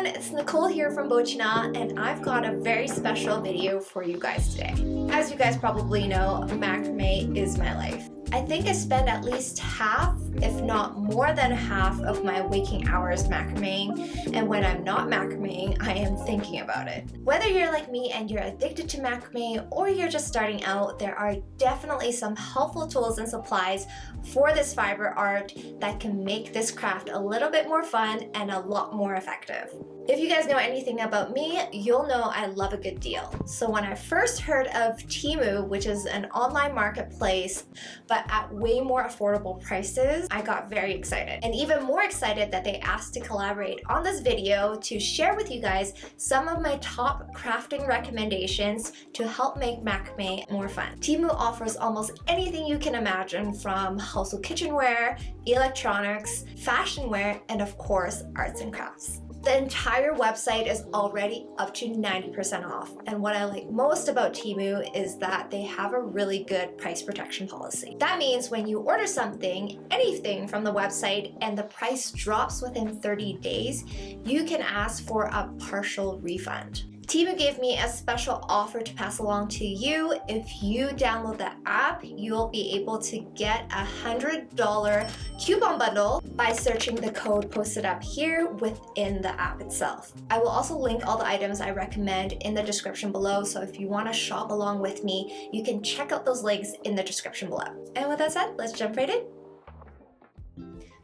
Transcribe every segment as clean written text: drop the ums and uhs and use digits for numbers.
everyone, it's Nicole here from BOCHIKNOT, and I've got a very special video for you guys today. As you guys probably know, macrame is my life. I think I spend at least half, if not more than half, of my waking hours macrameing, and when I'm not macrameing, I am thinking about it. Whether you're like me and you're addicted to macrame or you're just starting out, there are definitely some helpful tools and supplies for this fiber art that can make this craft a little bit more fun and a lot more effective. If you guys know anything about me, you'll know I love a good deal. So when I first heard of Temu, which is an online marketplace, but at way more affordable prices, I got very excited. And even more excited that they asked to collaborate on this video to share with you guys some of my top crafting recommendations to help make macrame more fun. Temu offers almost anything you can imagine, from household kitchenware, electronics, fashion wear, and of course, arts and crafts. The entire website is already up to 90% off, and what I like most about Temu is that they have a really good price protection policy. That means when you order something, anything from the website, and the price drops within 30 days, you can ask for a partial refund. Temu gave me a special offer to pass along to you. If you download the app, you'll be able to get a $100 coupon bundle by searching the code posted up here within the app itself. I will also link all the items I recommend in the description below, so if you want to shop along with me, you can check out those links in the description below. And with that said, let's jump right in.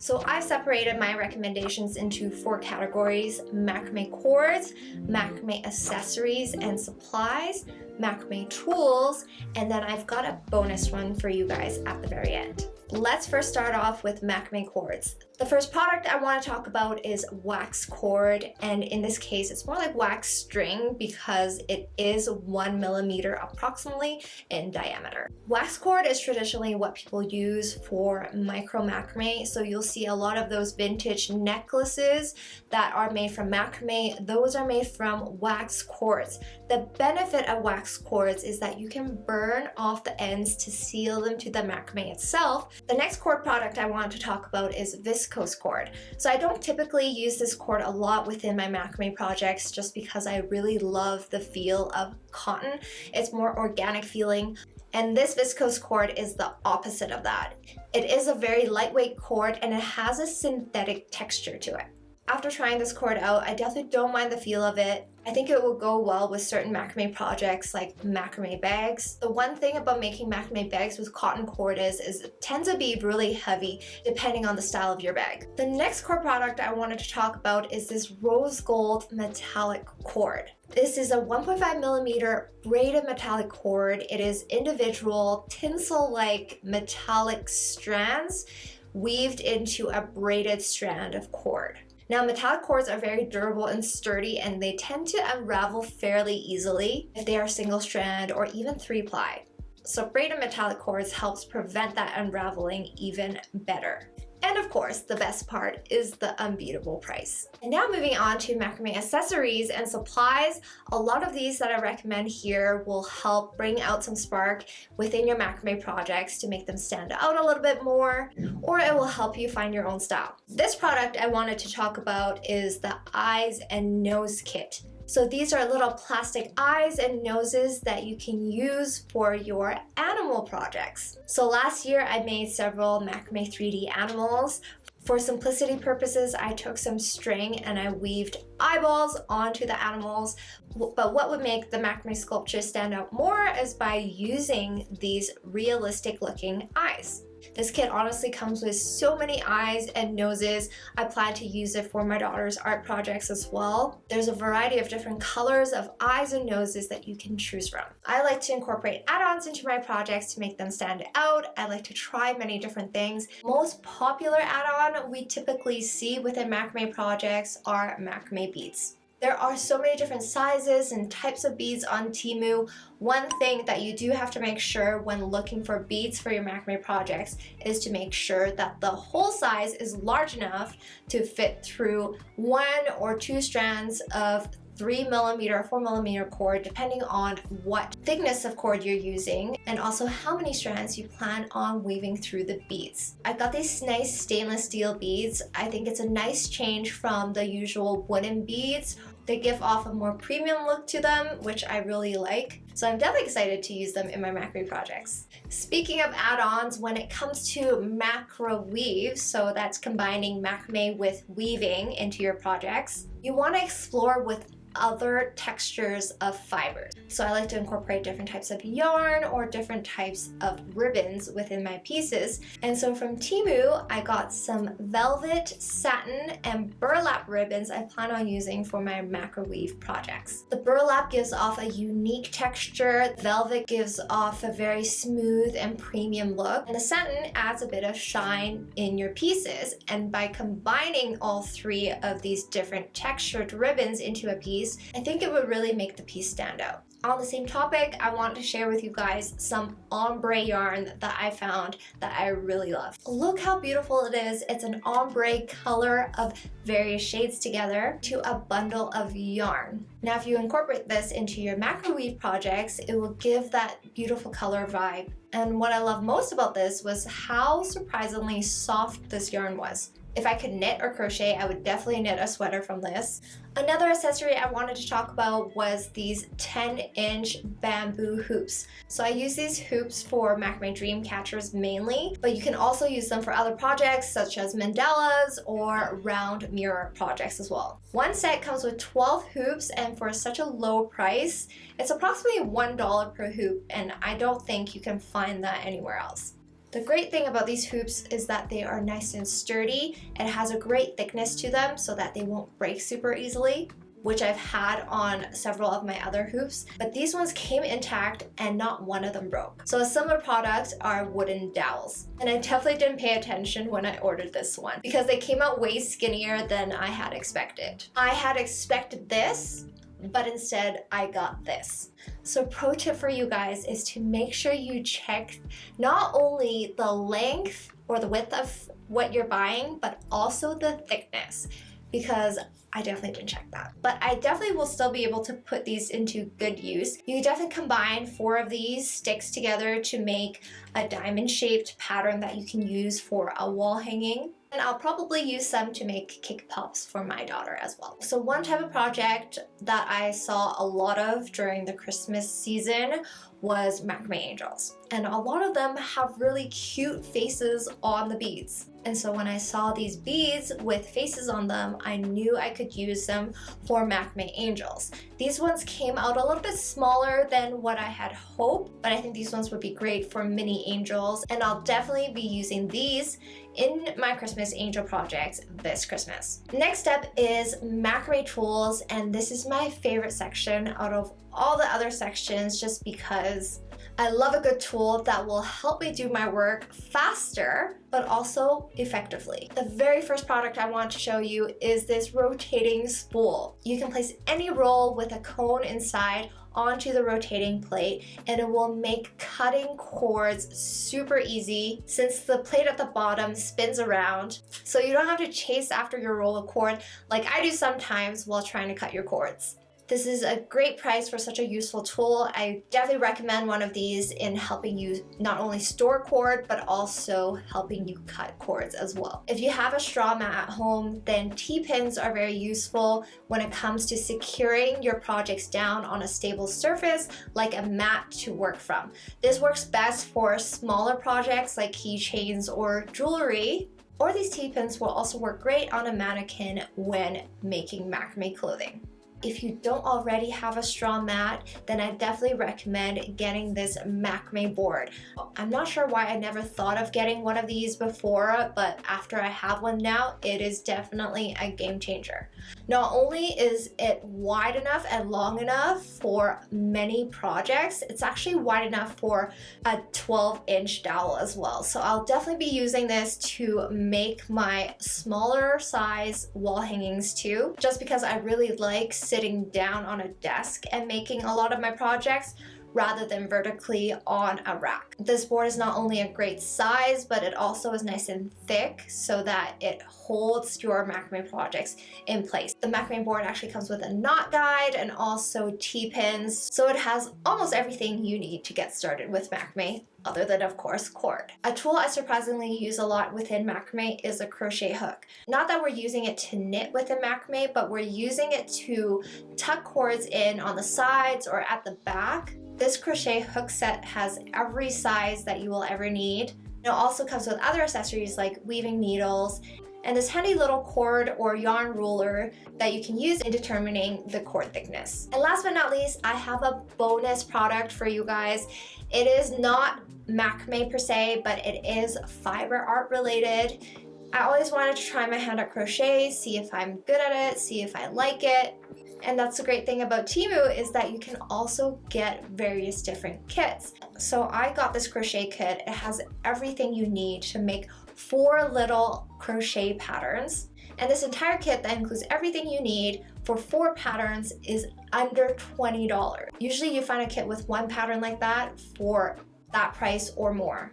So I've separated my recommendations into 4 categories: macrame cords, macrame accessories and supplies, macrame tools, and then I've got a bonus one for you guys at the very end. Let's first start off with macrame cords. The first product I want to talk about is wax cord, and in this case it's more like wax string because it is 1 millimeter approximately in diameter. Wax cord is traditionally what people use for micro macrame, so you'll see a lot of those vintage necklaces that are made from macrame. Those are made from wax cords. The benefit of wax cords is that you can burn off the ends to seal them to the macrame itself. The next cord product I want to talk about is Viscose cord. So I don't typically use this cord a lot within my macrame projects just because I really love the feel of cotton. It's more organic feeling. And this viscose cord is the opposite of that. It is a very lightweight cord and it has a synthetic texture to it. After trying this cord out, I definitely don't mind the feel of it. I think it will go well with certain macrame projects like macrame bags. The one thing about making macrame bags with cotton cord is it tends to be really heavy depending on the style of your bag. The next cord product I wanted to talk about is this rose gold metallic cord. This is a 1.5 millimeter braided metallic cord. It is individual tinsel-like metallic strands weaved into a braided strand of cord. Now, metallic cords are very durable and sturdy, and they tend to unravel fairly easily if they are single strand or even 3-ply. So braided metallic cords helps prevent that unraveling even better. And of course, the best part is the unbeatable price. And now moving on to macrame accessories and supplies. A lot of these that I recommend here will help bring out some spark within your macrame projects to make them stand out a little bit more, or it will help you find your own style. This product I wanted to talk about is the eyes and nose kit. So these are little plastic eyes and noses that you can use for your animal projects. So last year I made several macrame 3D animals. For simplicity purposes, I took some string and I weaved eyeballs onto the animals. But what would make the macrame sculpture stand out more is by using these realistic looking eyes. This kit honestly comes with so many eyes and noses. I plan to use it for my daughter's art projects as well. There's a variety of different colors of eyes and noses that you can choose from. I like to incorporate add-ons into my projects to make them stand out. I like to try many different things. Most popular add-on we typically see within macrame projects are macrame beads. There are so many different sizes and types of beads on Temu. One thing that you do have to make sure when looking for beads for your macrame projects is to make sure that the hole size is large enough to fit through 1 or 2 strands of 3mm or 4mm cord, depending on what thickness of cord you're using, and also how many strands you plan on weaving through the beads. I got these nice stainless steel beads. I think it's a nice change from the usual wooden beads. They give off a more premium look to them, which I really like. So I'm definitely excited to use them in my macrame projects. Speaking of add-ons, when it comes to macro weaves, so that's combining macrame with weaving into your projects, you want to explore with other textures of fibers. So I like to incorporate different types of yarn or different types of ribbons within my pieces. And so from Temu, I got some velvet, satin, and burlap ribbons I plan on using for my macro weave projects. The burlap gives off a unique texture, velvet gives off a very smooth and premium look, and the satin adds a bit of shine in your pieces. And by combining all three of these different textured ribbons into a piece, I think it would really make the piece stand out. On the same topic, I want to share with you guys some ombre yarn that I found that I really love. Look how beautiful it is. It's an ombre color of various shades together to a bundle of yarn. Now, if you incorporate this into your macro weave projects, it will give that beautiful color vibe. And what I love most about this was how surprisingly soft this yarn was. If I could knit or crochet, I would definitely knit a sweater from this. Another accessory I wanted to talk about was these 10-inch bamboo hoops. So I use these hoops for macrame dream catchers mainly, but you can also use them for other projects such as mandalas or round mirror projects as well. One set comes with 12 hoops, and for such a low price, it's approximately $1 per hoop, and I don't think you can find that anywhere else. The great thing about these hoops is that they are nice and sturdy. It has a great thickness to them so that they won't break super easily, which I've had on several of my other hoops, but these ones came intact and not one of them broke. So a similar product are wooden dowels. And I definitely didn't pay attention when I ordered this one because they came out way skinnier than I had expected. I had expected this, but instead I got this. So pro tip for you guys is to make sure you check not only the length or the width of what you're buying, but also the thickness, because I definitely didn't check that. But I definitely will still be able to put these into good use. You can definitely combine 4 of these sticks together to make a diamond-shaped pattern that you can use for a wall hanging. And I'll probably use some to make cake pops for my daughter as well. So one type of project that I saw a lot of during the Christmas season was macrame angels. And a lot of them have really cute faces on the beads. And so when I saw these beads with faces on them, I knew I could use them for macrame angels. These ones came out a little bit smaller than what I had hoped, but I think these ones would be great for mini angels, and I'll definitely be using these in my Christmas angel projects this Christmas. Next up is Macrame Tools, and this is my favorite section out of all the other sections just because I love a good tool that will help me do my work faster, but also effectively. The very first product I want to show you is this rotating spool. You can place any roll with a cone inside onto the rotating plate, and it will make cutting cords super easy since the plate at the bottom spins around, so you don't have to chase after your roll of cord like I do sometimes while trying to cut your cords. This is a great price for such a useful tool. I definitely recommend one of these in helping you not only store cord, but also helping you cut cords as well. If you have a straw mat at home, then T-pins are very useful when it comes to securing your projects down on a stable surface like a mat to work from. This works best for smaller projects like keychains or jewelry, or these T-pins will also work great on a mannequin when making macrame clothing. If you don't already have a straw mat, then I definitely recommend getting this macrame board. I'm not sure why I never thought of getting one of these before, but after I have one now, it is definitely a game changer. Not only is it wide enough and long enough for many projects, it's actually wide enough for a 12-inch dowel as well. So I'll definitely be using this to make my smaller size wall hangings too, just because I really like sitting down on a desk and making a lot of my projects rather than vertically on a rack. This board is not only a great size, but it also is nice and thick so that it holds your macrame projects in place. The macrame board actually comes with a knot guide and also T-pins, so it has almost everything you need to get started with macrame, other than of course cord. A tool I surprisingly use a lot within macrame is a crochet hook. Not that we're using it to knit within macrame, but we're using it to tuck cords in on the sides or at the back. This crochet hook set has every size that you will ever need. It also comes with other accessories like weaving needles and this handy little cord or yarn ruler that you can use in determining the cord thickness. And last but not least, I have a bonus product for you guys. It is not macrame per se, but it is fiber art related. I always wanted to try my hand at crochet, see if I'm good at it, see if I like it. And that's the great thing about Temu is that you can also get various different kits. So I got this crochet kit. It has everything you need to make 4 little crochet patterns. And this entire kit that includes everything you need for 4 patterns is under $20. Usually you find a kit with 1 pattern like that for that price or more.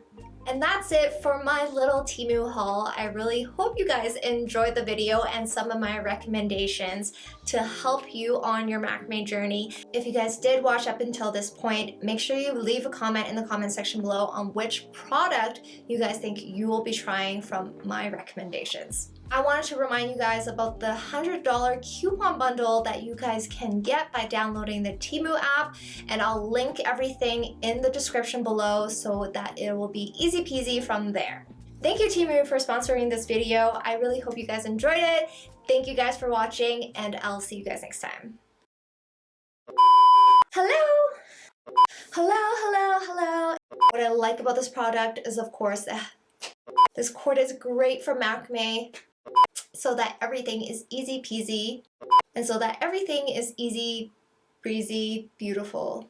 And that's it for my little Temu haul. I really hope you guys enjoyed the video and some of my recommendations to help you on your macrame journey. If you guys did watch up until this point, make sure you leave a comment in the comment section below on which product you guys think you will be trying from my recommendations. I wanted to remind you guys about the $100 coupon bundle that you guys can get by downloading the Temu app, and I'll link everything in the description below so that it will be easy peasy from there. Thank you Temu for sponsoring this video. I really hope you guys enjoyed it. Thank you guys for watching, and I'll see you guys next time. Hello! Hello. What I like about this product is, of course, this cord is great for macrame, so that everything is easy peasy, and so that everything is easy breezy beautiful.